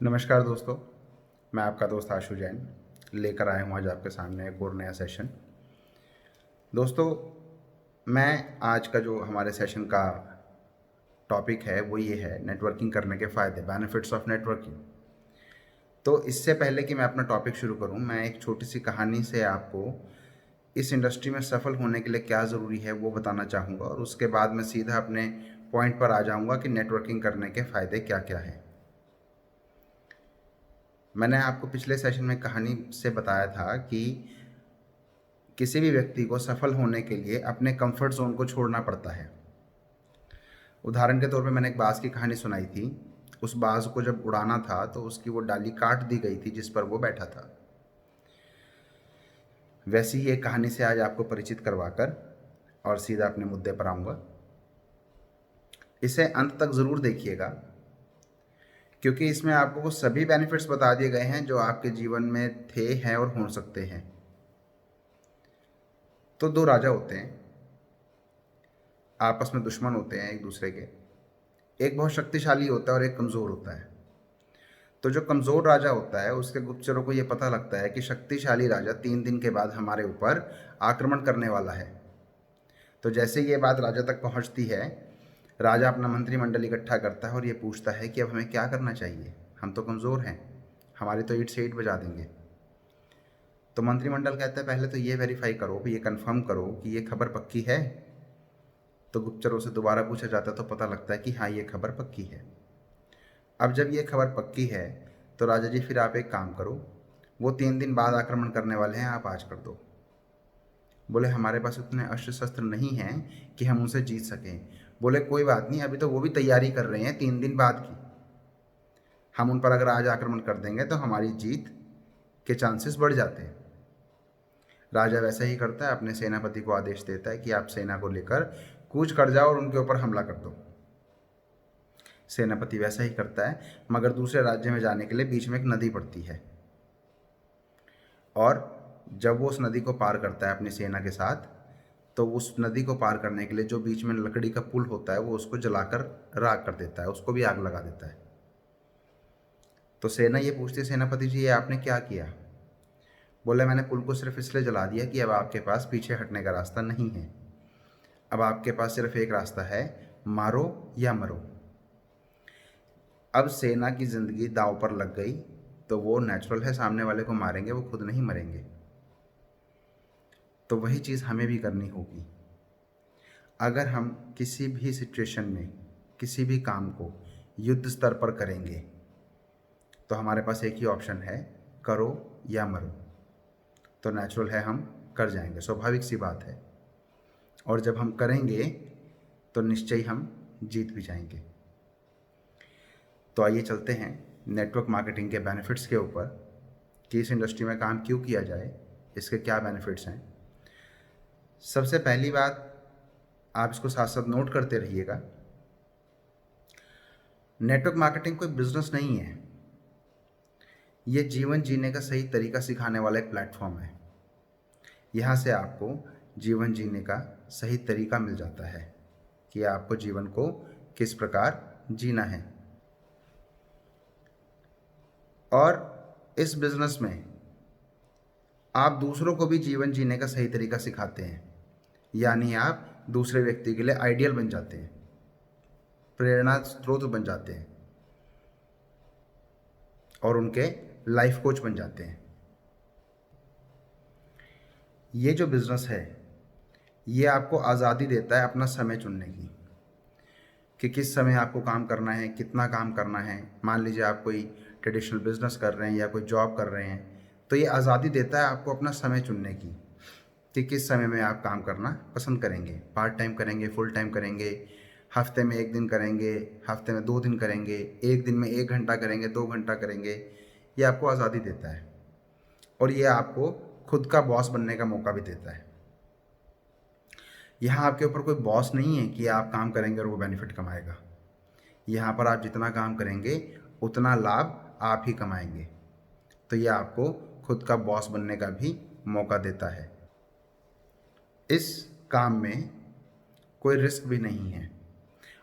नमस्कार दोस्तों, मैं आपका दोस्त आशु जैन लेकर आया हूँ आज आपके सामने एक और नया सेशन। दोस्तों, मैं आज का जो हमारे सेशन का टॉपिक है वो ये है नेटवर्किंग करने के फ़ायदे, बेनिफिट्स ऑफ नेटवर्किंग। तो इससे पहले कि मैं अपना टॉपिक शुरू करूँ, मैं एक छोटी सी कहानी से आपको इस इंडस्ट्री में सफल होने के लिए क्या ज़रूरी है वो बताना चाहूँगा, और उसके बाद मैं सीधा अपने पॉइंट पर आ जाऊँगा कि नेटवर्किंग करने के फ़ायदे क्या क्या हैं। मैंने आपको पिछले सेशन में कहानी से बताया था कि किसी भी व्यक्ति को सफल होने के लिए अपने कंफर्ट जोन को छोड़ना पड़ता है। उदाहरण के तौर पे मैंने एक बाज़ की कहानी सुनाई थी। उस बाज़ को जब उड़ाना था तो उसकी वो डाली काट दी गई थी जिस पर वो बैठा था। वैसी ही एक कहानी से आज आपको परिचित करवाकर और सीधा अपने मुद्दे पर आऊँगा। इसे अंत तक ज़रूर देखिएगा, क्योंकि इसमें आपको वो सभी बेनिफिट्स बता दिए गए हैं जो आपके जीवन में थे, हैं और हो सकते हैं। तो दो राजा होते हैं, आपस में दुश्मन होते हैं एक दूसरे के। एक बहुत शक्तिशाली होता है और एक कमज़ोर होता है। तो जो कमज़ोर राजा होता है उसके गुप्तचरों को ये पता लगता है कि शक्तिशाली राजा 3 दिन के बाद हमारे ऊपर आक्रमण करने वाला है। तो जैसे ये बात राजा तक पहुंचती है, राजा अपना मंत्रिमंडल इकट्ठा करता है और ये पूछता है कि अब हमें क्या करना चाहिए। हम तो कमज़ोर हैं, हमारी तो ईंट से ईंट बजा देंगे। तो मंत्रिमंडल कहता है पहले तो ये वेरीफाई करो, ये कंफर्म करो कि ये खबर पक्की है। तो गुप्तचरों से दोबारा पूछा जाता है तो पता लगता है कि हाँ, ये खबर पक्की है। अब जब ये खबर पक्की है तो राजा जी फिर आप एक काम करो, वो 3 दिन बाद आक्रमण करने वाले हैं, आप आज कर दो। बोले हमारे पास उतने अस्त्र शस्त्र नहीं हैं कि हम उनसे जीत सकें। बोले कोई बात नहीं, अभी तो वो भी तैयारी कर रहे हैं 3 दिन बाद की। हम उन पर अगर आज आक्रमण कर देंगे तो हमारी जीत के चांसेस बढ़ जाते हैं। राजा वैसा ही करता है, अपने सेनापति को आदेश देता है कि आप सेना को लेकर कूच कर जाओ और उनके ऊपर हमला कर दो। सेनापति वैसा ही करता है, मगर दूसरे राज्य में जाने के लिए बीच में एक नदी पड़ती है, और जब वो उस नदी को पार करता है अपनी सेना के साथ, तो उस नदी को पार करने के लिए जो बीच में लकड़ी का पुल होता है वो उसको जलाकर राख कर देता है, उसको भी आग लगा देता है। तो सेना ये पूछती है, सेनापति जी ये आपने क्या किया? बोले मैंने पुल को सिर्फ इसलिए जला दिया कि अब आपके पास पीछे हटने का रास्ता नहीं है। अब आपके पास सिर्फ एक रास्ता है, मारो या मरो। अब सेना की ज़िंदगी दांव पर लग गई तो वो नेचुरल है, सामने वाले को मारेंगे, वो खुद नहीं मरेंगे। तो वही चीज़ हमें भी करनी होगी। अगर हम किसी भी सिचुएशन में किसी भी काम को युद्ध स्तर पर करेंगे तो हमारे पास एक ही ऑप्शन है, करो या मरो। तो नेचुरल है हम कर जाएंगे, स्वाभाविक सी बात है। और जब हम करेंगे तो निश्चय हम जीत भी जाएंगे। तो आइए चलते हैं नेटवर्क मार्केटिंग के बेनिफिट्स के ऊपर कि इस इंडस्ट्री में काम क्यों किया जाए, इसके क्या बेनिफिट्स हैं। सबसे पहली बात, आप इसको साथ साथ नोट करते रहिएगा, नेटवर्क मार्केटिंग कोई बिजनेस नहीं है, ये जीवन जीने का सही तरीका सिखाने वाला एक प्लेटफॉर्म है। यहाँ से आपको जीवन जीने का सही तरीका मिल जाता है कि आपको जीवन को किस प्रकार जीना है। और इस बिज़नेस में आप दूसरों को भी जीवन जीने का सही तरीका सिखाते हैं, यानी आप दूसरे व्यक्ति के लिए आइडियल बन जाते हैं, प्रेरणा स्रोत बन जाते हैं और उनके लाइफ कोच बन जाते हैं। ये जो बिज़नेस है ये आपको आज़ादी देता है अपना समय चुनने की, कि किस समय आपको काम करना है, कितना काम करना है। मान लीजिए आप कोई ट्रेडिशनल बिजनेस कर रहे हैं या कोई जॉब कर रहे हैं, तो ये आज़ादी देता है आपको अपना समय चुनने की कि किस समय में आप काम करना पसंद करेंगे। पार्ट टाइम करेंगे, फुल टाइम करेंगे, हफ्ते में 1 दिन करेंगे, हफ्ते में 2 दिन करेंगे, एक दिन में 1 घंटा करेंगे, 2 घंटा करेंगे। ये आपको आज़ादी देता है और ये आपको खुद का बॉस बनने का मौका भी देता है। यहाँ आपके ऊपर कोई बॉस नहीं है कि आप काम करेंगे और वो बेनिफिट कमाएगा। यहाँ पर आप जितना काम करेंगे उतना लाभ आप ही कमाएंगे। तो ये आपको खुद का बॉस बनने का भी मौका देता है। इस काम में कोई रिस्क भी नहीं है,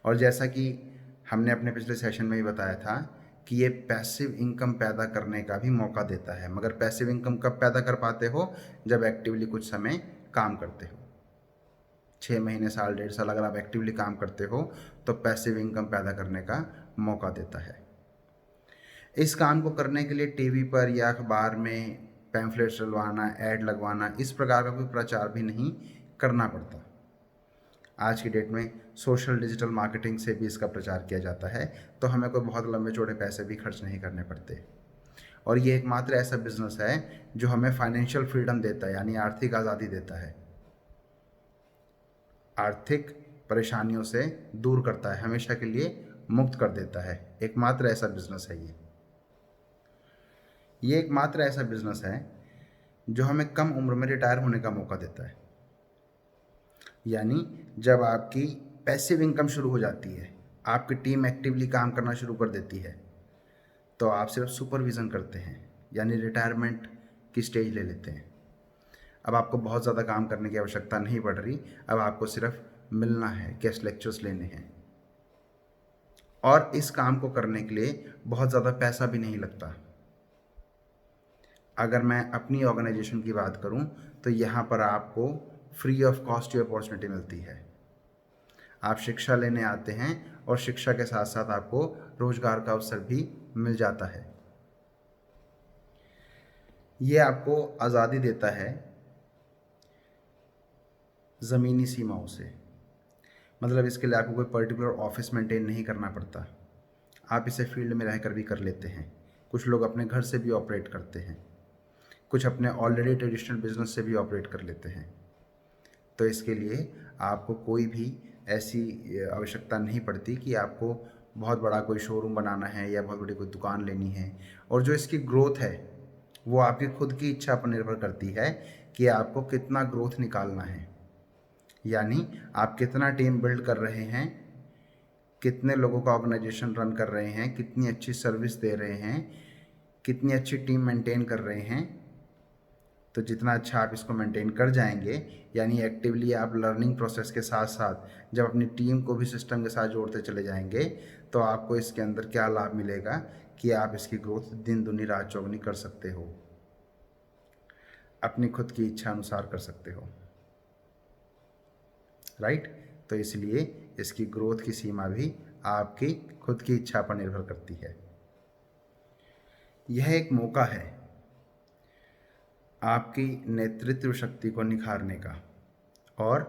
और जैसा कि हमने अपने पिछले सेशन में ही बताया था कि ये पैसिव इनकम पैदा करने का भी मौका देता है। मगर पैसिव इनकम कब पैदा कर पाते हो? जब एक्टिवली कुछ समय काम करते हो। 6 महीने, साल, 1.5 साल अगर आप एक्टिवली काम करते हो तो पैसिव इनकम पैदा करने का मौका देता है। इस काम को करने के लिए टीवी पर या अखबार में पैम्फलेट्स डलवाना, ऐड लगवाना, इस प्रकार का कोई प्रचार भी नहीं करना पड़ता। आज की डेट में सोशल डिजिटल मार्केटिंग से भी इसका प्रचार किया जाता है, तो हमें कोई बहुत लंबे चौड़े पैसे भी खर्च नहीं करने पड़ते। और ये एकमात्र ऐसा बिजनेस है जो हमें फाइनेंशियल फ्रीडम देता है, यानी आर्थिक आज़ादी देता है, आर्थिक परेशानियों से दूर करता है, हमेशा के लिए मुक्त कर देता है। एकमात्र ऐसा बिजनेस है ये एकमात्र ऐसा बिजनेस है जो हमें कम उम्र में रिटायर होने का मौका देता है। यानी जब आपकी पैसिव इनकम शुरू हो जाती है, आपकी टीम एक्टिवली काम करना शुरू कर देती है, तो आप सिर्फ सुपरविज़न करते हैं, यानी रिटायरमेंट की स्टेज ले लेते हैं। अब आपको बहुत ज़्यादा काम करने की आवश्यकता नहीं पड़ रही, अब आपको सिर्फ मिलना है, गेस्ट लेक्चर्स लेने हैं। और इस काम को करने के लिए बहुत ज़्यादा पैसा भी नहीं लगता। अगर मैं अपनी ऑर्गेनाइजेशन की बात करूं तो यहाँ पर आपको फ्री ऑफ कॉस्ट ये अपॉर्चुनिटी मिलती है। आप शिक्षा लेने आते हैं और शिक्षा के साथ साथ आपको रोजगार का अवसर भी मिल जाता है। ये आपको आज़ादी देता है ज़मीनी सीमाओं से। मतलब इसके लिए आपको कोई पर्टिकुलर ऑफिस मेंटेन नहीं करना पड़ता, आप इसे फील्ड में रहकर भी कर लेते हैं। कुछ लोग अपने घर से भी ऑपरेट करते हैं, कुछ अपने ऑलरेडी ट्रेडिशनल बिजनेस से भी ऑपरेट कर लेते हैं। तो इसके लिए आपको कोई भी ऐसी आवश्यकता नहीं पड़ती कि आपको बहुत बड़ा कोई शोरूम बनाना है या बहुत बड़ी कोई दुकान लेनी है। और जो इसकी ग्रोथ है वो आपकी खुद की इच्छा पर निर्भर करती है कि आपको कितना ग्रोथ निकालना है, यानी आप कितना टीम बिल्ड कर रहे हैं, कितने लोगों का ऑर्गेनाइजेशन रन कर रहे हैं, कितनी अच्छी सर्विस दे रहे हैं, कितनी अच्छी टीम मेंटेन कर रहे हैं। तो जितना अच्छा आप इसको मेंटेन कर जाएंगे, यानी एक्टिवली आप लर्निंग प्रोसेस के साथ साथ जब अपनी टीम को भी सिस्टम के साथ जोड़ते चले जाएंगे, तो आपको इसके अंदर क्या लाभ मिलेगा कि आप इसकी ग्रोथ दिन दुनी रात चौगुनी कर सकते हो, अपनी खुद की इच्छा अनुसार कर सकते हो, राइट। तो इसलिए इसकी ग्रोथ की सीमा भी आपकी खुद की इच्छा पर निर्भर करती है। यह एक मौका है आपकी नेतृत्व शक्ति को निखारने का और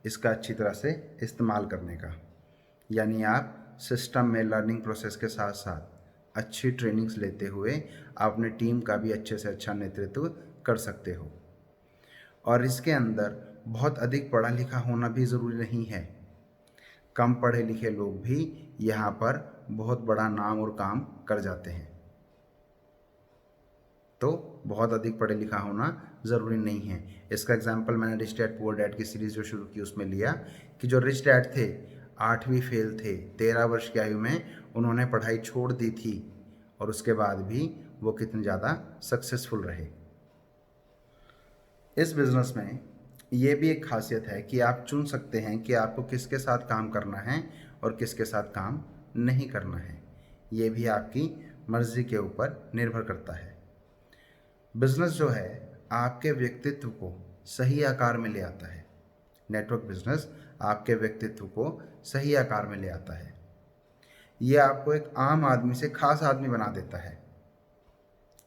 इसका अच्छी तरह से इस्तेमाल करने का। यानी आप सिस्टम में लर्निंग प्रोसेस के साथ साथ अच्छी ट्रेनिंग्स लेते हुए आप अपनी टीम का भी अच्छे से अच्छा नेतृत्व कर सकते हो। और इसके अंदर बहुत अधिक पढ़ा लिखा होना भी ज़रूरी नहीं है, कम पढ़े लिखे लोग भी यहाँ पर बहुत बड़ा नाम और काम कर जाते हैं। तो बहुत अधिक पढ़े लिखा होना ज़रूरी नहीं है। इसका एग्जाम्पल मैंने रिच डैड पुअर डैड की सीरीज़ जो शुरू की उसमें लिया कि जो रिच डैड थे 8वीं फेल थे, 13 वर्ष की आयु में उन्होंने पढ़ाई छोड़ दी थी और उसके बाद भी वो कितने ज़्यादा सक्सेसफुल रहे। इस बिज़नेस में ये भी एक खासियत है कि आप चुन सकते हैं कि आपको किसके साथ काम करना है और किसके साथ काम नहीं करना है। ये भी आपकी मर्ज़ी के ऊपर निर्भर करता है। बिज़नेस जो है आपके व्यक्तित्व को सही आकार में ले आता है। नेटवर्क बिजनेस आपके व्यक्तित्व को सही आकार में ले आता है। ये आपको एक आम आदमी से खास आदमी बना देता है।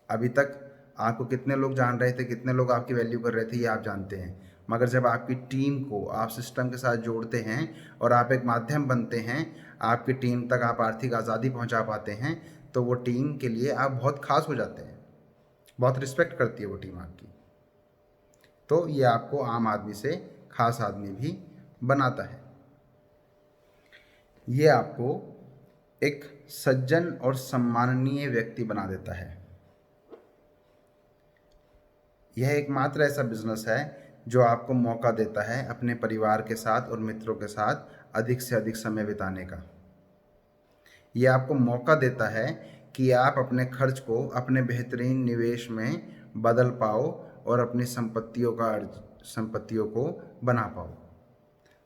अभी तक आपको कितने लोग जान रहे थे, कितने लोग आपकी वैल्यू कर रहे थे, ये आप जानते हैं। मगर जब आपकी टीम को आप सिस्टम के साथ जोड़ते हैं और आप एक माध्यम बनते हैं, आपकी टीम तक आप आर्थिक आज़ादी पहुंचा पाते हैं, तो वो टीम के लिए आप बहुत खास हो जाते हैं, बहुत रिस्पेक्ट करती है वो टीम आपकी। तो ये आपको आम आदमी से खास आदमी भी बनाता है। ये आपको एक सज्जन और सम्माननीय व्यक्ति बना देता है। यह एकमात्र ऐसा बिजनेस है जो आपको मौका देता है अपने परिवार के साथ और मित्रों के साथ अधिक से अधिक समय बिताने का। यह आपको मौका देता है कि आप अपने खर्च को अपने बेहतरीन निवेश में बदल पाओ और अपनी संपत्तियों को बना पाओ,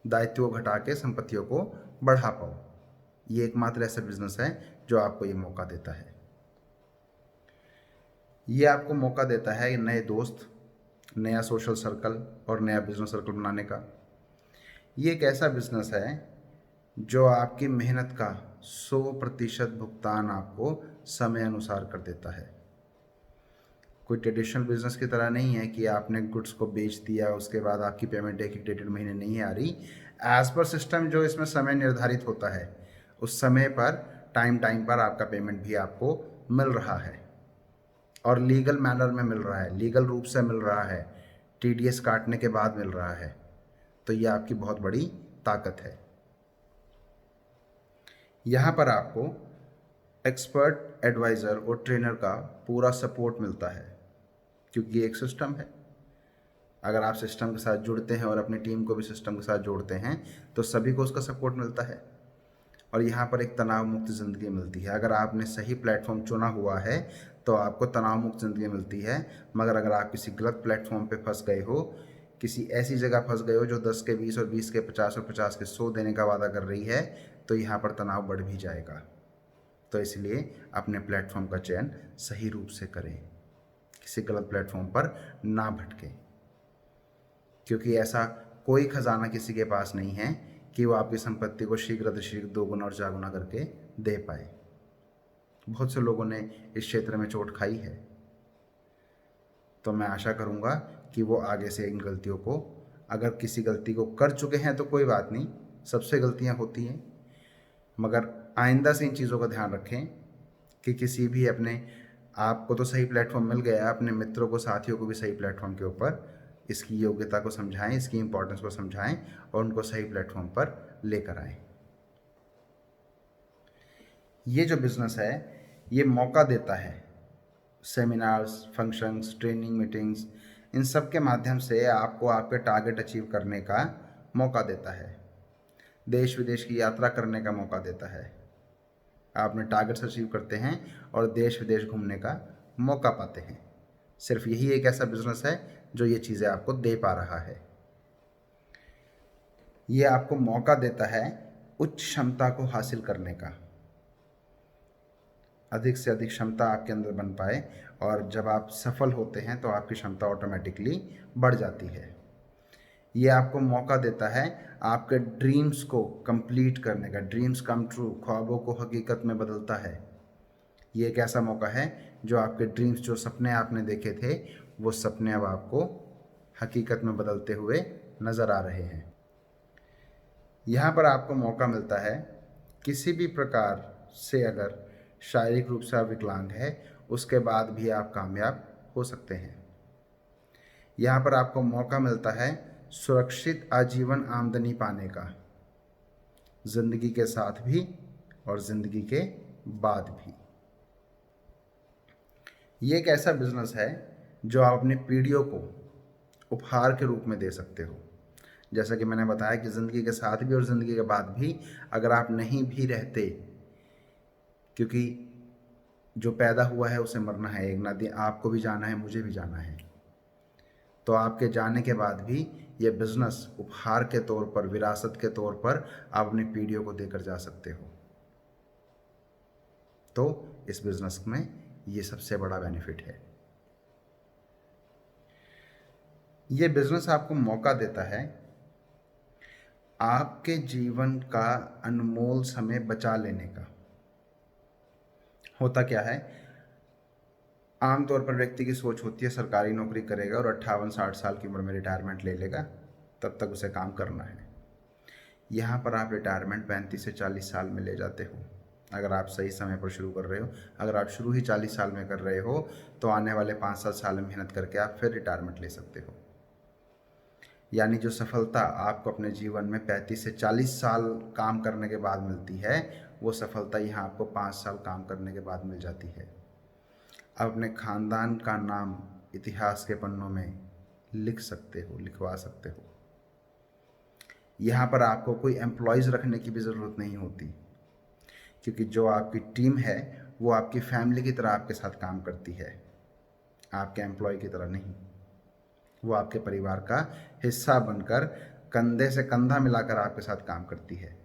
दायित्व को घटा के संपत्तियों को बढ़ा पाओ। ये एकमात्र ऐसा बिजनेस है जो आपको ये मौका देता है। ये आपको मौका देता है नए दोस्त, नया सोशल सर्कल और नया बिजनेस सर्कल बनाने का। ये एक ऐसा बिजनेस है जो आपकी मेहनत का 100% भुगतान आपको समय अनुसार कर देता है। कोई ट्रेडिशनल बिजनेस की तरह नहीं है कि आपने गुड्स को बेच दिया, उसके बाद आपकी पेमेंट एक डेटेड महीने नहीं आ रही। एज पर सिस्टम जो इसमें समय निर्धारित होता है, उस समय पर टाइम पर आपका पेमेंट भी आपको मिल रहा है और लीगल मैनर में मिल रहा है, लीगल रूप से मिल रहा है, टीडीएस काटने के बाद मिल रहा है। तो ये आपकी बहुत बड़ी ताकत है। यहाँ पर आपको एक्सपर्ट एडवाइज़र और ट्रेनर का पूरा सपोर्ट मिलता है, क्योंकि ये एक सिस्टम है। अगर आप सिस्टम के साथ जुड़ते हैं और अपनी टीम को भी सिस्टम के साथ जोड़ते हैं तो सभी को उसका सपोर्ट मिलता है और यहाँ पर एक तनाव मुक्त ज़िंदगी मिलती है। अगर आपने सही प्लेटफॉर्म चुना हुआ है तो आपको तनाव मुक्त ज़िंदगी मिलती है। मगर अगर आप किसी गलत प्लेटफॉर्म पे फंस गए हो, किसी ऐसी जगह फंस गए हो जो 10 के 20 और 20 के 50 और 50 के 100 देने का वादा कर रही है, तो यहाँ पर तनाव बढ़ भी जाएगा। तो इसलिए अपने प्लेटफॉर्म का चयन सही रूप से करें, किसी गलत प्लेटफॉर्म पर ना भटकें, क्योंकि ऐसा कोई खजाना किसी के पास नहीं है कि वो आपकी संपत्ति को शीघ्र दोगुना और चागुना करके दे पाए। बहुत से लोगों ने इस क्षेत्र में चोट खाई है। तो मैं आशा करूँगा कि वो आगे से इन गलतियों को, अगर किसी गलती को कर चुके हैं तो कोई बात नहीं, सबसे गलतियाँ होती हैं, मगर आइंदा से इन चीज़ों का ध्यान रखें कि किसी भी अपने आपको तो सही प्लेटफॉर्म मिल गया, अपने मित्रों को, साथियों को भी सही प्लेटफॉर्म के ऊपर इसकी योग्यता को समझाएं, इसकी इम्पोर्टेंस को समझाएं और उनको सही प्लेटफॉर्म पर लेकर आएं। ये जो बिज़नेस है ये मौका देता है सेमिनार्स, फंक्शंस, ट्रेनिंग, मीटिंग्स, इन सब के माध्यम से आपको आपके टारगेट अचीव करने का मौका देता है, देश विदेश की यात्रा करने का मौका देता है। आप अपने टारगेट्स अचीव करते हैं और देश विदेश घूमने का मौका पाते हैं। सिर्फ यही एक ऐसा बिजनेस है जो ये चीज़ें आपको दे पा रहा है। ये आपको मौका देता है उच्च क्षमता को हासिल करने का, अधिक से अधिक क्षमता आपके अंदर बन पाए, और जब आप सफल होते हैं तो आपकी क्षमता ऑटोमेटिकली बढ़ जाती है। ये आपको मौका देता है आपके ड्रीम्स को कंप्लीट करने का, ड्रीम्स कम ट्रू, ख्वाबों को हकीकत में बदलता है। ये एक ऐसा मौका है जो आपके ड्रीम्स, जो सपने आपने देखे थे, वो सपने अब आपको हकीकत में बदलते हुए नज़र आ रहे हैं। यहाँ पर आपको मौका मिलता है किसी भी प्रकार से, अगर शारीरिक रूप से आप विकलांग है, उसके बाद भी आप कामयाब हो सकते हैं। यहाँ पर आपको मौका मिलता है सुरक्षित आजीवन आमदनी पाने का, ज़िंदगी के साथ भी और ज़िंदगी के बाद भी। ये एक ऐसा बिजनेस है जो आप अपनी पीढ़ियों को उपहार के रूप में दे सकते हो। जैसा कि मैंने बताया कि ज़िंदगी के साथ भी और ज़िंदगी के बाद भी, अगर आप नहीं भी रहते, क्योंकि जो पैदा हुआ है उसे मरना है, एक ना दिन आपको भी जाना है, मुझे भी जाना है, तो आपके जाने के बाद भी ये बिज़नेस उपहार के तौर पर, विरासत के तौर पर आप अपनी पीढ़ियों को देकर जा सकते हो। तो इस बिज़नेस में ये सबसे बड़ा बेनिफिट है। ये बिज़नेस आपको मौका देता है आपके जीवन का अनमोल समय बचा लेने का। होता क्या है, आमतौर पर व्यक्ति की सोच होती है सरकारी नौकरी करेगा और 58-60 साल की उम्र में रिटायरमेंट ले लेगा, तब तक उसे काम करना है। यहाँ पर आप रिटायरमेंट 35 से 40 साल में ले जाते हो, अगर आप सही समय पर शुरू कर रहे हो। अगर आप शुरू ही 40 साल में कर रहे हो तो आने वाले 5-7 साल में मेहनत करके आप फिर रिटायरमेंट ले सकते हो। यानी जो सफलता आपको अपने जीवन में 35 से 40 साल काम करने के बाद मिलती है, वो सफलता यहाँ आपको 5 साल काम करने के बाद मिल जाती है। आप अपने ख़ानदान का नाम इतिहास के पन्नों में लिख सकते हो, लिखवा सकते हो। यहाँ पर आपको कोई एम्प्लॉयज़ रखने की भी ज़रूरत नहीं होती, क्योंकि जो आपकी टीम है वो आपकी फैमिली की तरह आपके साथ काम करती है, आपके एम्प्लॉय की तरह नहीं। वो आपके परिवार का हिस्सा बनकर कंधे से कंधा मिलाकर आपके साथ काम करती है।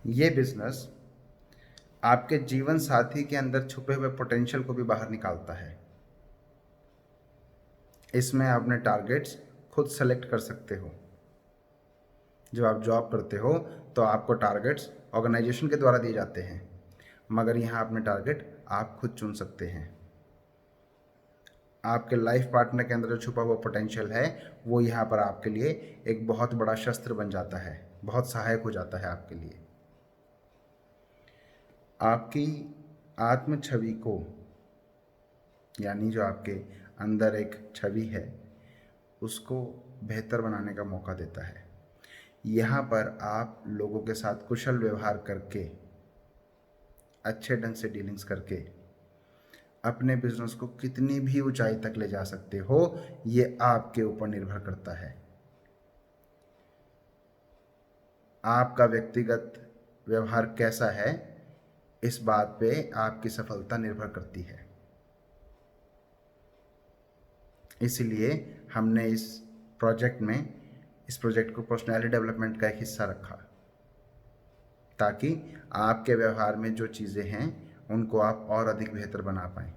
ये बिजनेस आपके जीवन साथी के अंदर छुपे हुए पोटेंशियल को भी बाहर निकालता है। इसमें अपने टारगेट्स खुद सेलेक्ट कर सकते हो। जब आप जॉब करते हो तो आपको टारगेट्स ऑर्गेनाइजेशन के द्वारा दिए जाते हैं, मगर यहाँ अपने टारगेट आप खुद चुन सकते हैं। आपके लाइफ पार्टनर के अंदर जो छुपा हुआ पोटेंशियल है वो यहाँ पर आपके लिए एक बहुत बड़ा शस्त्र बन जाता है, बहुत सहायक हो जाता है आपके लिए। आपकी आत्म छवि को, यानी जो आपके अंदर एक छवि है, उसको बेहतर बनाने का मौका देता है। यहाँ पर आप लोगों के साथ कुशल व्यवहार करके, अच्छे ढंग से डीलिंग्स करके अपने बिजनेस को कितनी भी ऊंचाई तक ले जा सकते हो, ये आपके ऊपर निर्भर करता है। आपका व्यक्तिगत व्यवहार कैसा है, इस बात पे आपकी सफलता निर्भर करती है। इसलिए हमने इस प्रोजेक्ट को पर्सनैलिटी डेवलपमेंट का एक हिस्सा रखा, ताकि आपके व्यवहार में जो चीज़ें हैं उनको आप और अधिक बेहतर बना पाएं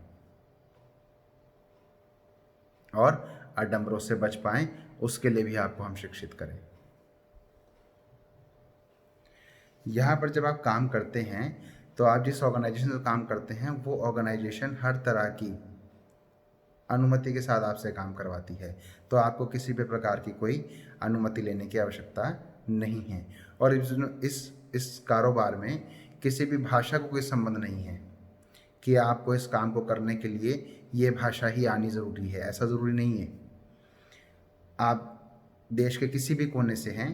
और आडंबरों से बच पाएं। उसके लिए भी आपको हम शिक्षित करें। यहाँ पर जब आप काम करते हैं तो आप जिस ऑर्गेनाइजेशन से काम करते हैं वो ऑर्गेनाइजेशन हर तरह की अनुमति के साथ आपसे काम करवाती है, तो आपको किसी भी प्रकार की कोई अनुमति लेने की आवश्यकता नहीं है। और इस कारोबार में किसी भी भाषा को कोई संबंध नहीं है कि आपको इस काम को करने के लिए ये भाषा ही आनी ज़रूरी है, ऐसा ज़रूरी नहीं है। आप देश के किसी भी कोने से हैं,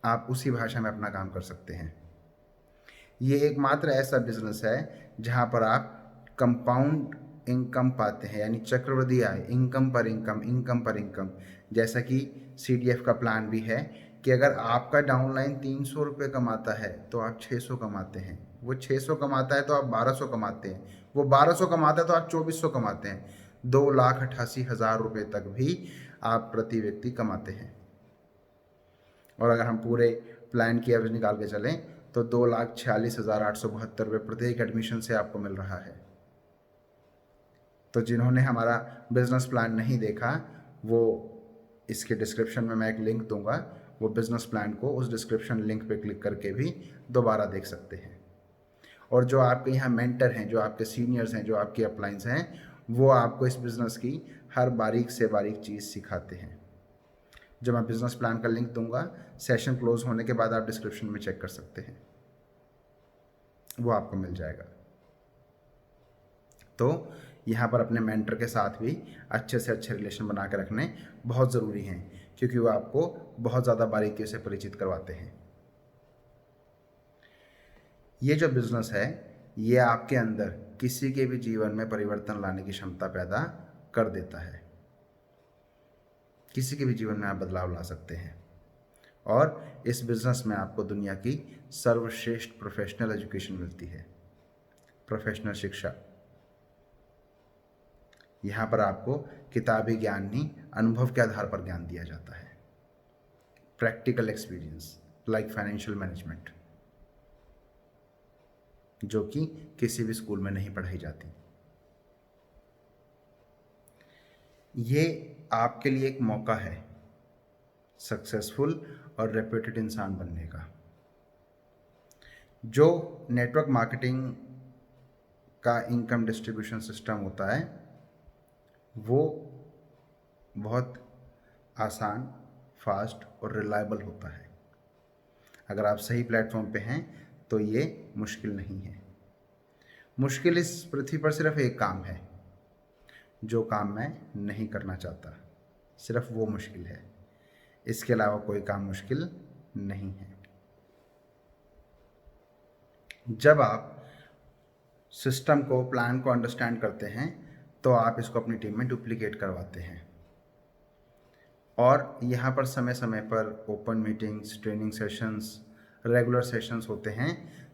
आप उसी भाषा में अपना काम कर सकते हैं। ये एकमात्र ऐसा बिजनेस है जहाँ पर आप कंपाउंड इनकम पाते हैं, यानी चक्रवृद्धि आय, इनकम पर इनकम, इनकम पर इनकम। जैसा कि CDF का प्लान भी है कि अगर आपका डाउनलाइन 300 रुपये कमाता है तो आप 600 कमाते हैं, वो 600 कमाता है तो आप 1200 कमाते हैं, वो 1200 कमाता है तो आप 2400 कमाते हैं। 2,88,000 रुपये तक भी आप प्रति व्यक्ति कमाते हैं। और अगर हम पूरे प्लान की एवरेज निकाल के चलें तो 2,46,872 रुपये प्रत्येक एडमिशन से आपको मिल रहा है। तो जिन्होंने हमारा बिजनेस प्लान नहीं देखा, वो इसके डिस्क्रिप्शन में मैं एक लिंक दूंगा, वो बिजनेस प्लान को उस डिस्क्रिप्शन लिंक पे क्लिक करके भी दोबारा देख सकते हैं। और जो आपके यहाँ मेंटर हैं, जो आपके सीनियर्स हैं, जो आपके अपलाइंस हैं, वो आपको इस बिज़नेस की हर बारीक से बारीक चीज़ सिखाते हैं। जब मैं बिज़नेस प्लान का लिंक दूंगा, सेशन क्लोज होने के बाद आप डिस्क्रिप्शन में चेक कर सकते हैं, वो आपको मिल जाएगा। तो यहाँ पर अपने मेंटर के साथ भी अच्छे से अच्छे रिलेशन बना के रखने बहुत ज़रूरी हैं, क्योंकि वो आपको बहुत ज़्यादा बारीकियों से परिचित करवाते हैं। ये जो बिज़नेस है, ये आपके अंदर किसी के भी जीवन में परिवर्तन लाने की क्षमता पैदा कर देता है। किसी के भी जीवन में आप बदलाव ला सकते हैं। और इस बिज़नेस में आपको दुनिया की सर्वश्रेष्ठ प्रोफेशनल एजुकेशन मिलती है, प्रोफेशनल शिक्षा। यहाँ पर आपको किताबी ज्ञान नहीं, अनुभव के आधार पर ज्ञान दिया जाता है। Practical experience like financial management, जो कि किसी भी स्कूल में नहीं पढ़ाई जाती। ये आपके लिए एक मौका है सक्सेसफुल और रेप्यूटेड इंसान बनने का। जो नेटवर्क मार्केटिंग का इनकम डिस्ट्रीब्यूशन सिस्टम होता है, वो बहुत आसान, फास्ट और रिलायबल होता है। अगर आप सही प्लेटफॉर्म पे हैं तो ये मुश्किल नहीं है। मुश्किल इस पृथ्वी पर सिर्फ एक काम है, जो काम मैं नहीं करना चाहता, सिर्फ वो मुश्किल है। इसके अलावा कोई काम मुश्किल नहीं है। जब आप सिस्टम को, प्लान को अंडरस्टैंड करते हैं तो आप इसको अपनी टीम में डुप्लीकेट करवाते हैं। और यहाँ पर समय समय पर open meetings, training sessions, regular sessions होते हैं।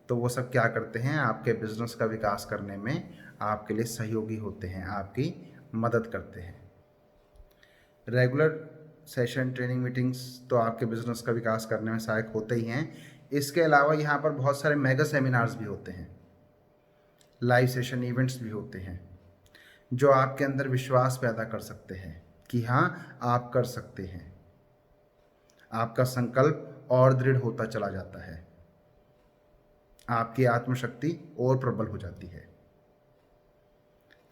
तो वो सब क्या करते हैं, आपके बिजनेस का विकास करने में आपके लिए सहयोगी होते हैं, आपकी मदद करते हैं। रेगुलर सेशन, ट्रेनिंग, मीटिंग्स तो आपके बिजनेस का विकास करने में सहायक होते ही हैं। इसके अलावा यहाँ पर बहुत सारे मेगा सेमिनार्स भी होते हैं, लाइव सेशन इवेंट्स भी होते हैं, जो आपके अंदर विश्वास पैदा कर सकते हैं कि हाँ आप कर सकते हैं। आपका संकल्प और दृढ़ होता चला जाता है, आपकी आत्मशक्ति और प्रबल हो जाती है।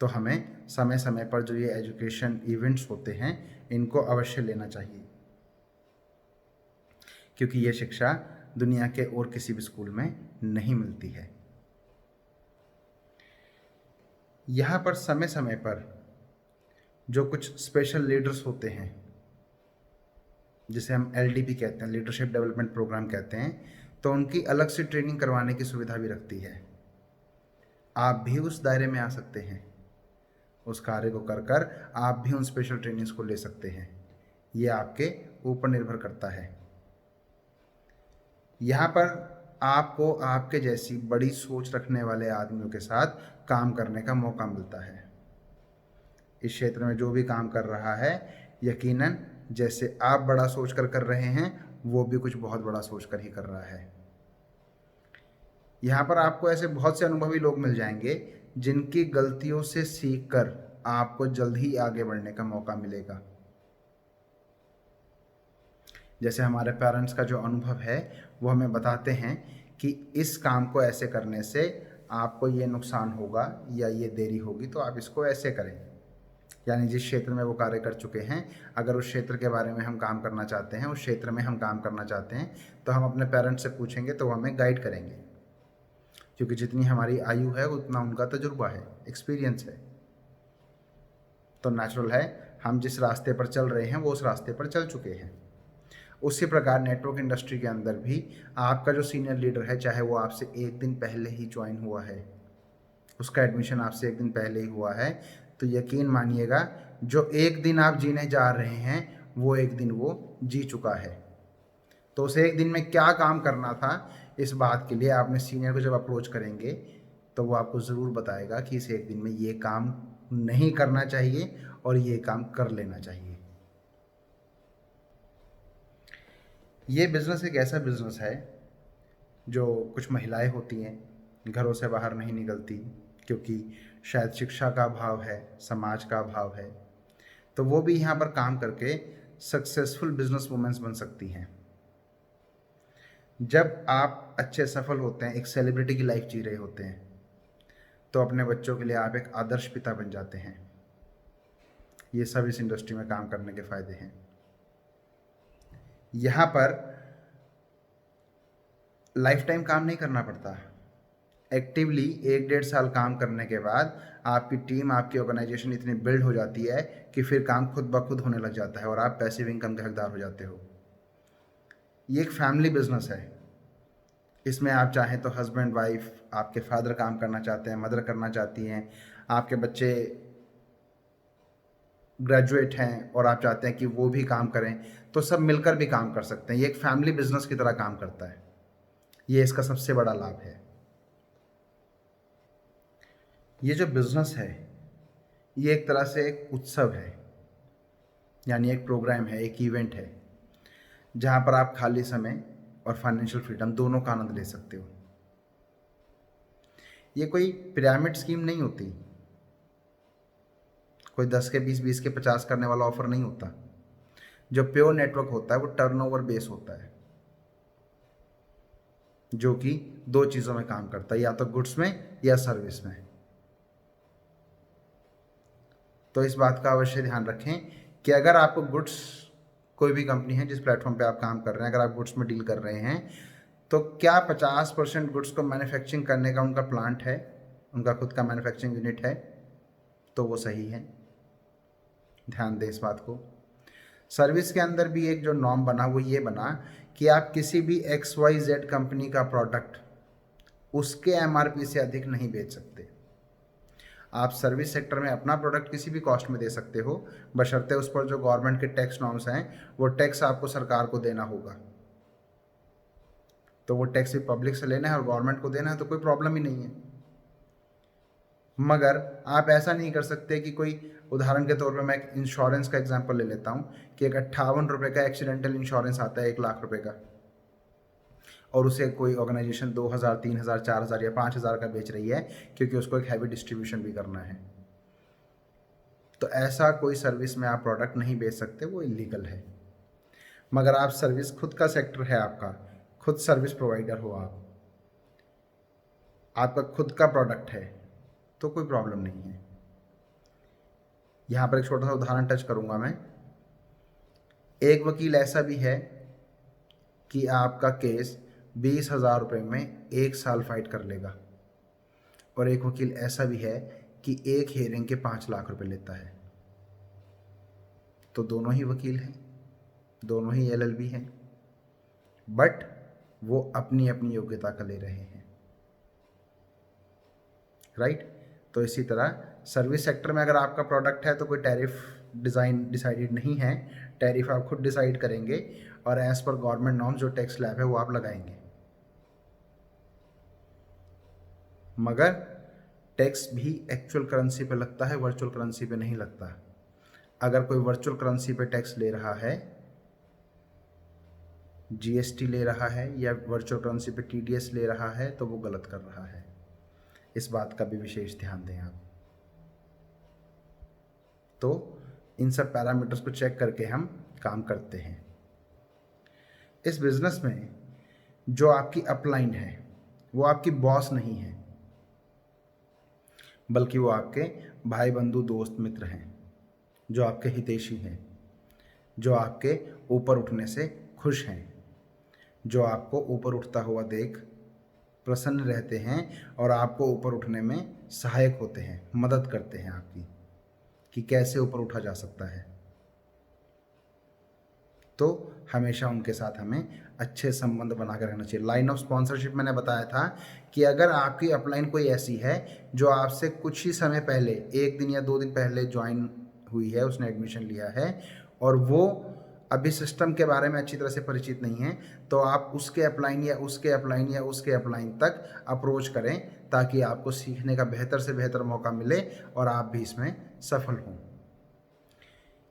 तो हमें समय समय पर जो ये एजुकेशन इवेंट्स होते हैं इनको अवश्य लेना चाहिए, क्योंकि ये शिक्षा दुनिया के और किसी भी स्कूल में नहीं मिलती है। यहाँ पर समय समय पर जो कुछ स्पेशल लीडर्स होते हैं, जिसे हम LDP कहते हैं, लीडरशिप डेवलपमेंट प्रोग्राम कहते हैं, तो उनकी अलग से ट्रेनिंग करवाने की सुविधा भी रखती है। आप भी उस दायरे में आ सकते हैं, उस कार्य को कर कर आप भी उन स्पेशल ट्रेनिंग्स को ले सकते हैं। ये आपके ऊपर निर्भर करता है। यहाँ पर आपको आपके जैसी बड़ी सोच रखने वाले आदमियों के साथ काम करने का मौका मिलता है। इस क्षेत्र में जो भी काम कर रहा है, यकीनन जैसे आप बड़ा सोच कर रहे हैं, वो भी कुछ बहुत बड़ा सोच कर ही कर रहा है। यहाँ पर आपको ऐसे बहुत से अनुभवी लोग मिल जाएंगे जिनकी गलतियों से सीख कर आपको जल्द ही आगे बढ़ने का मौका मिलेगा। जैसे हमारे पेरेंट्स का जो अनुभव है वो हमें बताते हैं कि इस काम को ऐसे करने से आपको ये नुकसान होगा या ये देरी होगी, तो आप इसको ऐसे करें। यानी जिस क्षेत्र में वो कार्य कर चुके हैं, अगर उस क्षेत्र के बारे में हम काम करना चाहते हैं, उस क्षेत्र में हम काम करना चाहते हैं, तो हम अपने पेरेंट्स से पूछेंगे तो वो हमें गाइड करेंगे, क्योंकि जितनी हमारी आयु है उतना उनका तजुर्बा है, एक्सपीरियंस है। तो नेचुरल है हम जिस रास्ते पर चल रहे हैं वो उस रास्ते पर चल चुके हैं। उसी प्रकार नेटवर्क इंडस्ट्री के अंदर भी आपका जो सीनियर लीडर है, चाहे वो आपसे एक दिन पहले ही ज्वाइन हुआ है, उसका एडमिशन आपसे एक दिन पहले ही हुआ है, तो यकीन मानिएगा जो एक दिन आप जीने जा रहे हैं वो एक दिन वो जी चुका है। तो उस एक दिन में क्या काम करना था, इस बात के लिए आपने सीनियर को जब अप्रोच करेंगे तो वो आपको ज़रूर बताएगा कि इस एक दिन में ये काम नहीं करना चाहिए और ये काम कर लेना चाहिए। ये बिज़नेस एक ऐसा बिज़नेस है जो कुछ महिलाएं होती हैं, घरों से बाहर नहीं निकलती, क्योंकि शायद शिक्षा का अभाव है, समाज का अभाव है, तो वो भी यहाँ पर काम करके सक्सेसफुल बिजनेस वुमेन्स बन सकती हैं। जब आप अच्छे सफल होते हैं, एक सेलिब्रिटी की लाइफ जी रहे होते हैं, तो अपने बच्चों के लिए आप एक आदर्श पिता बन जाते हैं। ये सब इस इंडस्ट्री में काम करने के फ़ायदे हैं। यहाँ पर लाइफ टाइम काम नहीं करना पड़ता। एक्टिवली 1-1.5 साल काम करने के बाद आपकी टीम, आपकी ऑर्गेनाइजेशन इतनी बिल्ड हो जाती है कि फिर काम खुद ब खुद होने लग जाता है और आप पैसिव इनकम के हकदार हो जाते हो। ये एक फैमिली बिजनेस है। इसमें आप चाहें तो हस्बैंड वाइफ, आपके फादर काम करना चाहते हैं, मदर करना चाहती हैं, आपके बच्चे ग्रेजुएट हैं और आप चाहते हैं कि वो भी काम करें, तो सब मिलकर भी काम कर सकते हैं। ये एक फैमिली बिजनेस की तरह काम करता है। ये इसका सबसे बड़ा लाभ है। ये जो बिजनेस है ये एक तरह से एक उत्सव है, यानी एक प्रोग्राम है, एक इवेंट है, जहाँ पर आप खाली समय और फाइनेंशियल फ्रीडम दोनों का आनंद ले सकते हो। ये कोई पिरामिड स्कीम नहीं होती, कोई 10 के 20, 20 के 50 करने वाला ऑफर नहीं होता। जो प्योर नेटवर्क होता है वो टर्नओवर बेस होता है, जो कि 2 चीज़ों में काम करता है, या तो गुड्स में या सर्विस में। तो इस बात का अवश्य ध्यान रखें कि अगर आपको गुड्स, कोई भी कंपनी है जिस प्लेटफॉर्म पे आप काम कर रहे हैं, अगर आप गुड्स में डील कर रहे हैं, तो क्या 50% गुड्स को मैन्युफैक्चरिंग करने का उनका प्लांट है, उनका खुद का मैन्युफैक्चरिंग यूनिट है, तो वो सही है। ध्यान दें इस बात को। सर्विस के अंदर भी एक जो नॉर्म बना वो ये बना कि आप किसी भी XYZ कंपनी का प्रोडक्ट उसके MRP से अधिक नहीं बेच सकते। आप सर्विस सेक्टर में अपना प्रोडक्ट किसी भी कॉस्ट में दे सकते हो, बशर्ते उस पर जो गवर्नमेंट के टैक्स नॉर्म्स हैं वो टैक्स आपको सरकार को देना होगा। तो वो टैक्स भी पब्लिक से लेना है और गवर्नमेंट को देना है, तो कोई प्रॉब्लम ही नहीं है। मगर आप ऐसा नहीं कर सकते कि कोई, उदाहरण के तौर पे मैं एक इंश्योरेंस का एग्जांपल ले लेता हूँ कि एक 58 रुपये का एक्सीडेंटल इंश्योरेंस आता है 1 लाख रुपए का, और उसे कोई ऑर्गेनाइजेशन 2000, 3000, 4000 या 5000 का बेच रही है, क्योंकि उसको एक हैवी डिस्ट्रीब्यूशन भी करना है। तो ऐसा कोई सर्विस में आप प्रोडक्ट नहीं बेच सकते, वो इलीगल है। मगर आप सर्विस, खुद का सेक्टर है आपका, खुद सर्विस प्रोवाइडर हो आप, आपका खुद का प्रोडक्ट है, तो कोई प्रॉब्लम नहीं है। यहाँ पर एक छोटा सा उदाहरण टच करूँगा मैं। एक वकील ऐसा भी है कि आपका केस 20,000 रुपये में 1 साल फाइट कर लेगा, और एक वकील ऐसा भी है कि एक हियरिंग के 5 लाख रुपए लेता है। तो दोनों ही वकील हैं, दोनों ही LLB हैं, बट वो अपनी अपनी योग्यता का ले रहे हैं, राइट। तो इसी तरह सर्विस सेक्टर में अगर आपका प्रोडक्ट है तो कोई टैरिफ डिसाइडेड नहीं है, टैरिफ आप खुद डिसाइड करेंगे, और एज पर गवर्नमेंट नॉर्म्स जो टैक्स स्लैब है वो आप लगाएंगे। मगर टैक्स भी एक्चुअल करेंसी पे लगता है, वर्चुअल करेंसी पे नहीं लगता। अगर कोई वर्चुअल करेंसी पे टैक्स ले रहा है, GST ले रहा है, या वर्चुअल करेंसी पे TDS ले रहा है, तो वो गलत कर रहा है। इस बात का भी विशेष ध्यान दें आप। तो इन सब पैरामीटर्स को चेक करके हम काम करते हैं। इस बिजनेस में जो आपकी अपलाइन है वो आपकी बॉस नहीं है, बल्कि वो आपके भाई, बंधु, दोस्त, मित्र हैं, जो आपके हितैषी हैं, जो आपके ऊपर उठने से खुश हैं, जो आपको ऊपर उठता हुआ देख प्रसन्न रहते हैं और आपको ऊपर उठने में सहायक होते हैं, मदद करते हैं आपकी कि कैसे ऊपर उठा जा सकता है। तो हमेशा उनके साथ हमें अच्छे संबंध बनाकर रखना चाहिए। लाइन ऑफ स्पॉन्सरशिप मैंने बताया था कि अगर आपकी अपलाइन कोई ऐसी है जो आपसे कुछ ही समय पहले, 1 दिन या 2 दिन पहले ज्वाइन हुई है, उसने एडमिशन लिया है, और वो अभी सिस्टम के बारे में अच्छी तरह से परिचित नहीं है, तो आप उसके अपलाइन या उसके अपलाइन या उसके अपलाइन तक अप्रोच करें, ताकि आपको सीखने का बेहतर से बेहतर मौका मिले और आप भी इसमें सफल हों।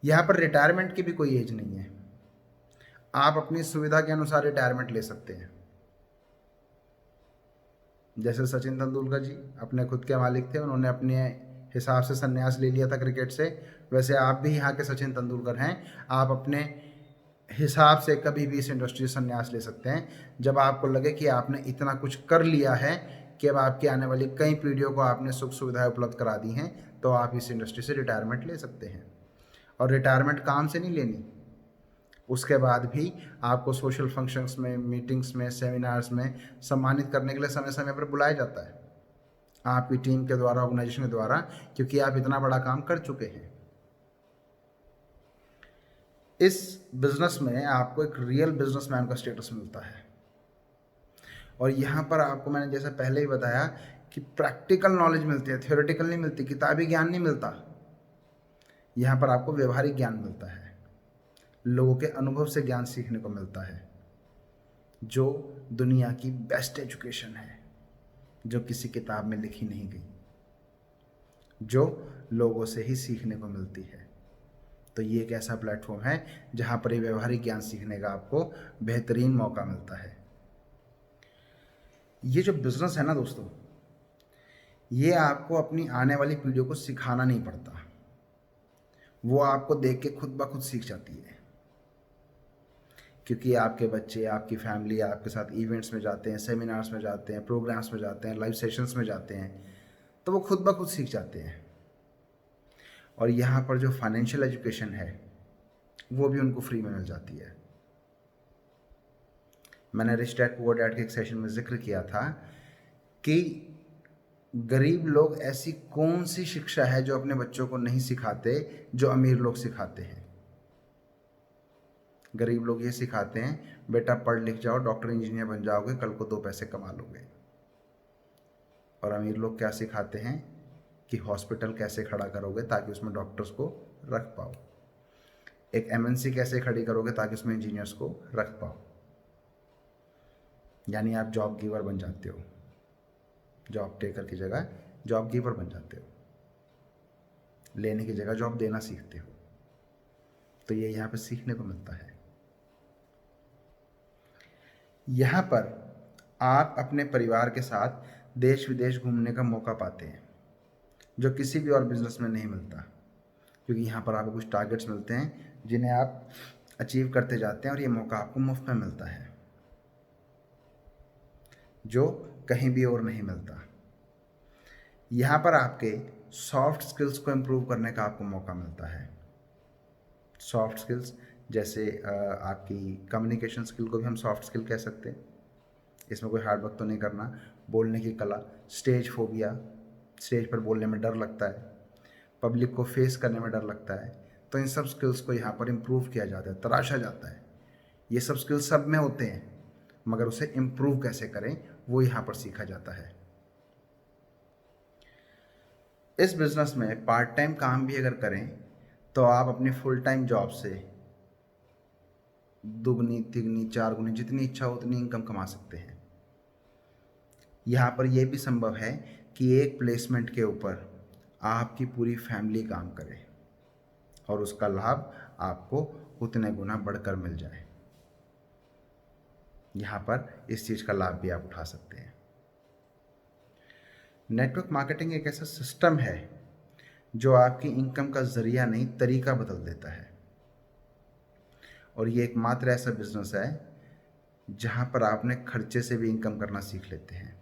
यहाँ पर रिटायरमेंट की भी कोई एज नहीं है, आप अपनी सुविधा के अनुसार रिटायरमेंट ले सकते हैं। जैसे सचिन तेंदुलकर जी अपने खुद के मालिक थे, उन्होंने अपने हिसाब से संन्यास ले लिया था क्रिकेट से, वैसे आप भी यहाँ के सचिन तेंदुलकर हैं। आप अपने हिसाब से कभी भी इस इंडस्ट्री से संन्यास ले सकते हैं, जब आपको लगे कि आपने इतना कुछ कर लिया है कि अब आपकी आने वाली कई पीढ़ियों को आपने सुख सुविधाएं उपलब्ध करा दी हैं, तो आप इस इंडस्ट्री से रिटायरमेंट ले सकते हैं। और रिटायरमेंट काम से नहीं लेनी, उसके बाद भी आपको सोशल फंक्शंस में, मीटिंग्स में, सेमिनार्स में सम्मानित करने के लिए समय समय पर बुलाया जाता है आपकी टीम के द्वारा, ऑर्गेनाइजेशन के द्वारा, क्योंकि आप इतना बड़ा काम कर चुके हैं। इस बिजनेस में आपको एक रियल बिजनेसमैन का स्टेटस मिलता है, और यहाँ पर आपको मैंने जैसा पहले ही बताया कि प्रैक्टिकल नॉलेज मिलती है, थ्योरेटिकल नहीं मिलती, किताबी ज्ञान नहीं मिलता। यहाँ पर आपको व्यवहारिक ज्ञान मिलता है, लोगों के अनुभव से ज्ञान सीखने को मिलता है, जो दुनिया की बेस्ट एजुकेशन है, जो किसी किताब में लिखी नहीं गई, जो लोगों से ही सीखने को मिलती है। तो ये एक ऐसा प्लेटफॉर्म है जहाँ पर ये व्यवहारिक ज्ञान सीखने का आपको बेहतरीन मौका मिलता है। ये जो बिज़नेस है ना दोस्तों, ये आपको अपनी आने वाली पीढ़ियों को सिखाना नहीं पड़ता, वो आपको देख के खुद ब खुद सीख जाती है, क्योंकि आपके बच्चे, आपकी फैमिली आपके साथ इवेंट्स में जाते हैं, सेमिनार्स में जाते हैं, प्रोग्राम्स में जाते हैं, लाइव सेशंस में जाते हैं, तो वो खुद ब खुद सीख जाते हैं। और यहाँ पर जो फाइनेंशियल एजुकेशन है वो भी उनको फ्री में मिल जाती है। मैंने रिच डैड पुअर डैड के एक सेशन में जिक्र किया था कि गरीब लोग ऐसी कौन सी शिक्षा है जो अपने बच्चों को नहीं सिखाते, जो अमीर लोग सिखाते हैं। गरीब लोग ये सिखाते हैं, बेटा पढ़ लिख जाओ, डॉक्टर इंजीनियर बन जाओगे, कल को 2 पैसे कमा लोगे। और अमीर लोग क्या सिखाते हैं कि हॉस्पिटल कैसे खड़ा करोगे ताकि उसमें डॉक्टर्स को रख पाओ, एक MNC कैसे खड़ी करोगे ताकि उसमें इंजीनियर्स को रख पाओ। यानी आप जॉब गिवर बन जाते हो, जॉब टेकर की जगह जॉब गिवर बन जाते हो, लेने की जगह जॉब देना सीखते हो। तो ये यहाँ पे सीखने को मिलता है। यहाँ पर आप अपने परिवार के साथ देश विदेश घूमने का मौका पाते हैं, जो किसी भी और बिजनेस में नहीं मिलता, क्योंकि यहाँ पर आपको कुछ टारगेट्स मिलते हैं जिन्हें आप अचीव करते जाते हैं और ये मौका आपको मुफ्त में मिलता है, जो कहीं भी और नहीं मिलता। यहाँ पर आपके सॉफ्ट स्किल्स को इम्प्रूव करने का आपको मौका मिलता है। सॉफ्ट स्किल्स जैसे आपकी कम्युनिकेशन स्किल को भी हम सॉफ्ट स्किल कह सकते हैं। इसमें कोई हार्ड वर्क तो नहीं करना। बोलने की कला, स्टेज फोबिया, स्टेज पर बोलने में डर लगता है, पब्लिक को फेस करने में डर लगता है, तो इन सब स्किल्स को यहाँ पर इम्प्रूव किया जाता है, तराशा जाता है। ये सब स्किल्स सब में होते हैं, मगर उसे इम्प्रूव कैसे करें वो यहाँ पर सीखा जाता है। इस बिज़नेस में पार्ट टाइम काम भी अगर करें तो आप अपनी फुल टाइम जॉब से दुगनी तिगनी चार गुनी जितनी इच्छा हो उतनी इनकम कमा सकते हैं। यहाँ पर यह भी संभव है कि एक प्लेसमेंट के ऊपर आपकी पूरी फैमिली काम करे और उसका लाभ आपको उतने गुना बढ़कर मिल जाए। यहाँ पर इस चीज़ का लाभ भी आप उठा सकते हैं। नेटवर्क मार्केटिंग एक ऐसा सिस्टम है जो आपकी इनकम का जरिया नहीं तरीका बदल देता है, और ये एकमात्र ऐसा बिजनेस है जहाँ पर आपने खर्चे से भी इनकम करना सीख लेते हैं।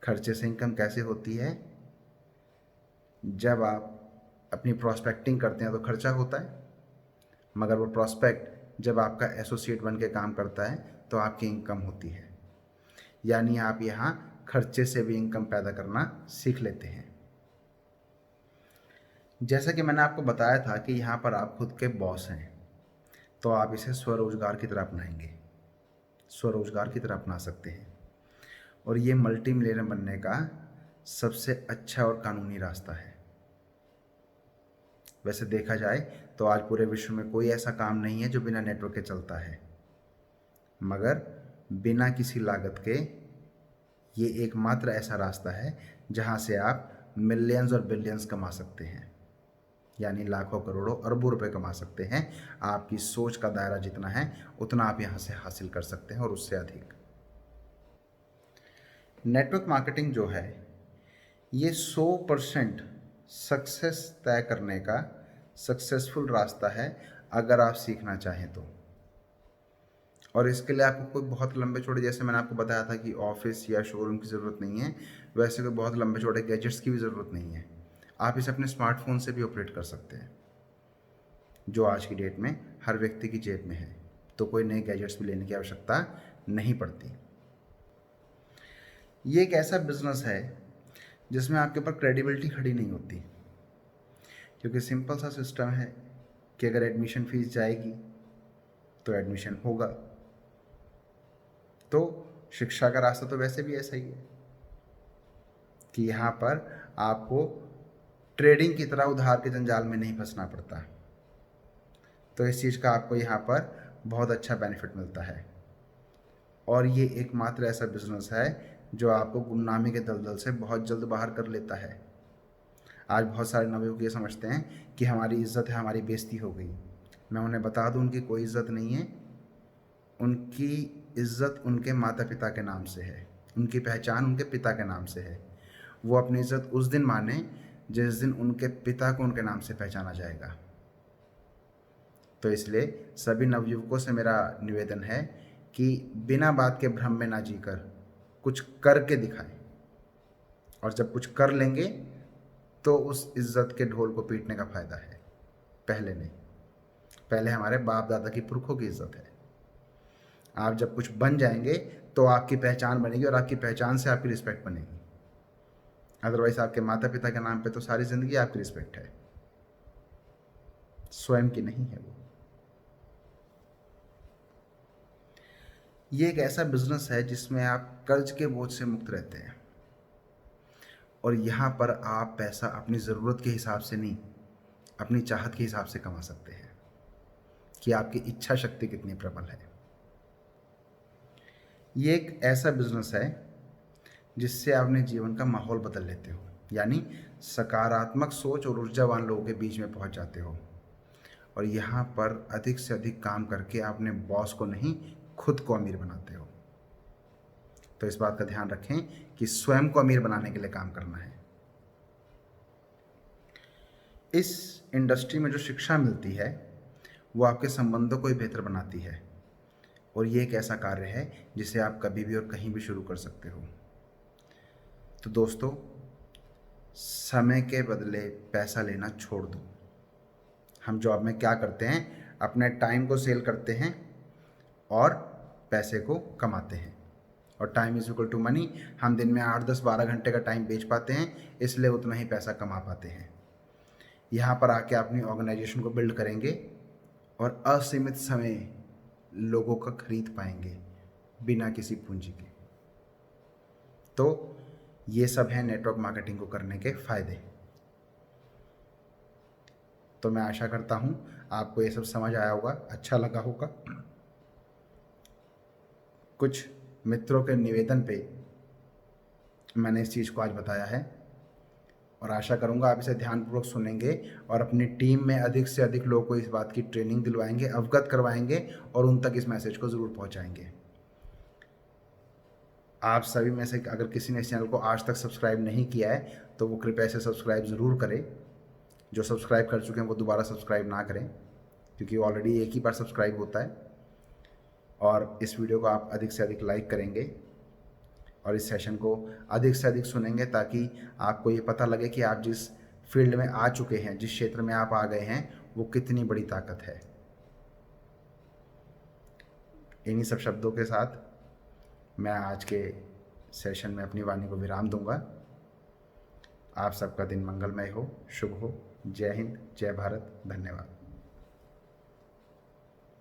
खर्चे से इनकम कैसे होती है? जब आप अपनी प्रॉस्पेक्टिंग करते हैं तो खर्चा होता है, मगर वो प्रॉस्पेक्ट जब आपका एसोसिएट बन के काम करता है तो आपकी इनकम होती है। यानी आप यहाँ खर्चे से भी इनकम पैदा करना सीख लेते हैं। जैसा कि मैंने आपको बताया था कि यहाँ पर आप खुद के बॉस हैं, तो आप इसे स्वरोजगार की तरह अपनाएंगे, स्वरोजगार की तरह अपना सकते हैं, और ये मल्टी मिलियनर बनने का सबसे अच्छा और कानूनी रास्ता है। वैसे देखा जाए तो आज पूरे विश्व में कोई ऐसा काम नहीं है जो बिना नेटवर्क के चलता है, मगर बिना किसी लागत के ये एकमात्र ऐसा रास्ता है जहाँ से आप मिलियंस और बिलियंस कमा सकते हैं, यानी लाखों करोड़ों अरबों रुपए कमा सकते हैं। आपकी सोच का दायरा जितना है उतना आप यहाँ से हासिल कर सकते हैं और उससे अधिक। नेटवर्क मार्केटिंग जो है ये 100% सक्सेस तय करने का सक्सेसफुल रास्ता है अगर आप सीखना चाहें तो। और इसके लिए आपको कोई बहुत लंबे चौड़े, जैसे मैंने आपको बताया था कि ऑफिस या शोरूम की ज़रूरत नहीं है, वैसे कोई बहुत लंबे चौड़े गैजेट्स की भी ज़रूरत नहीं है। आप इसे अपने स्मार्टफोन से भी ऑपरेट कर सकते हैं, जो आज की डेट में हर व्यक्ति की जेब में है, तो कोई नए गैजेट्स भी लेने की आवश्यकता नहीं पड़ती। ये एक ऐसा बिजनेस है जिसमें आपके ऊपर क्रेडिबिलिटी खड़ी नहीं होती, क्योंकि सिंपल सा सिस्टम है कि अगर एडमिशन फीस जाएगी तो एडमिशन होगा। तो शिक्षा का रास्ता तो वैसे भी ऐसा ही है कि यहाँ पर आपको ट्रेडिंग की तरह उधार के जंजाल में नहीं फंसना पड़ता, तो इस चीज़ का आपको यहाँ पर बहुत अच्छा बेनिफिट मिलता है। और ये एकमात्र ऐसा बिजनेस है जो आपको गुमनामी के दलदल से बहुत जल्द बाहर कर लेता है। आज बहुत सारे नवयुवक ये समझते हैं कि हमारी इज्जत है, हमारी बेइज्जती हो गई। मैं उन्हें बता दूं उनकी कोई इज्जत नहीं है। उनकी इज्जत उनके माता पिता के नाम से है, उनकी पहचान उनके पिता के नाम से है। वो अपनी इज्जत उस दिन माने जिस दिन उनके पिता को उनके नाम से पहचाना जाएगा। तो इसलिए सभी नवयुवकों से मेरा निवेदन है कि बिना बात के भ्रम में ना जीकर कुछ करके दिखाएं, और जब कुछ कर लेंगे तो उस इज्जत के ढोल को पीटने का फायदा है, पहले नहीं। पहले हमारे बाप दादा की पुरखों की इज्जत है। आप जब कुछ बन जाएंगे तो आपकी पहचान बनेगी और आपकी पहचान से आपकी रिस्पेक्ट बनेगी। अदरवाइज आपके माता पिता के नाम पे तो सारी जिंदगी आपकी रिस्पेक्ट है, स्वयं की नहीं है वो। ये एक ऐसा बिजनेस है जिसमें आप कर्ज के बोझ से मुक्त रहते हैं, और यहाँ पर आप पैसा अपनी ज़रूरत के हिसाब से नहीं, अपनी चाहत के हिसाब से कमा सकते हैं कि आपकी इच्छा शक्ति कितनी प्रबल है। ये एक ऐसा बिजनेस है जिससे आप अपने जीवन का माहौल बदल लेते हो, यानी सकारात्मक सोच और ऊर्जावान लोगों के बीच में पहुंच जाते हो, और यहाँ पर अधिक से अधिक काम करके आप अपने बॉस को नहीं खुद को अमीर बनाते हो। तो इस बात का ध्यान रखें कि स्वयं को अमीर बनाने के लिए काम करना है। इस इंडस्ट्री में जो शिक्षा मिलती है वो आपके संबंधों को ही बेहतर बनाती है, और ये एक ऐसा कार्य है जिसे आप कभी भी और कहीं भी शुरू कर सकते हो। तो दोस्तों, समय के बदले पैसा लेना छोड़ दो। हम जॉब में क्या करते हैं, अपने टाइम को सेल करते हैं और पैसे को कमाते हैं, और time is equal to money. हम दिन में 8, 10, 12 घंटे का टाइम बेच पाते हैं, इसलिए उतना ही पैसा कमा पाते हैं। यहाँ पर आके अपनी ऑर्गेनाइजेशन को बिल्ड करेंगे और असीमित समय लोगों का खरीद पाएंगे बिना किसी पूंजी के। तो ये सब है नेटवर्क मार्केटिंग को करने के फ़ायदे। तो मैं आशा करता हूँ आपको ये सब समझ आया होगा, अच्छा लगा होगा। कुछ मित्रों के निवेदन पे मैंने इस चीज़ को आज बताया है, और आशा करूँगा आप इसे ध्यानपूर्वक सुनेंगे और अपनी टीम में अधिक से अधिक लोगों को इस बात की ट्रेनिंग दिलवाएंगे, अवगत करवाएंगे और उन तक इस मैसेज को ज़रूर पहुँचाएंगे। आप सभी में से अगर किसी ने इस चैनल को आज तक सब्सक्राइब नहीं किया है तो वो कृपया इसे सब्सक्राइब ज़रूर करें। जो सब्सक्राइब कर चुके हैं वो दोबारा सब्सक्राइब ना करें, क्योंकि ऑलरेडी एक ही बार सब्सक्राइब होता है। और इस वीडियो को आप अधिक से अधिक लाइक करेंगे और इस सेशन को अधिक से अधिक सुनेंगे, ताकि आपको ये पता लगे कि आप जिस फील्ड में आ चुके हैं, जिस क्षेत्र में आप आ गए हैं, वो कितनी बड़ी ताकत है। इन्हीं सब शब्दों के साथ मैं आज के सेशन में अपनी वाणी को विराम दूंगा। आप सबका दिन मंगलमय हो, शुभ हो। जय हिंद, जय भारत, धन्यवाद।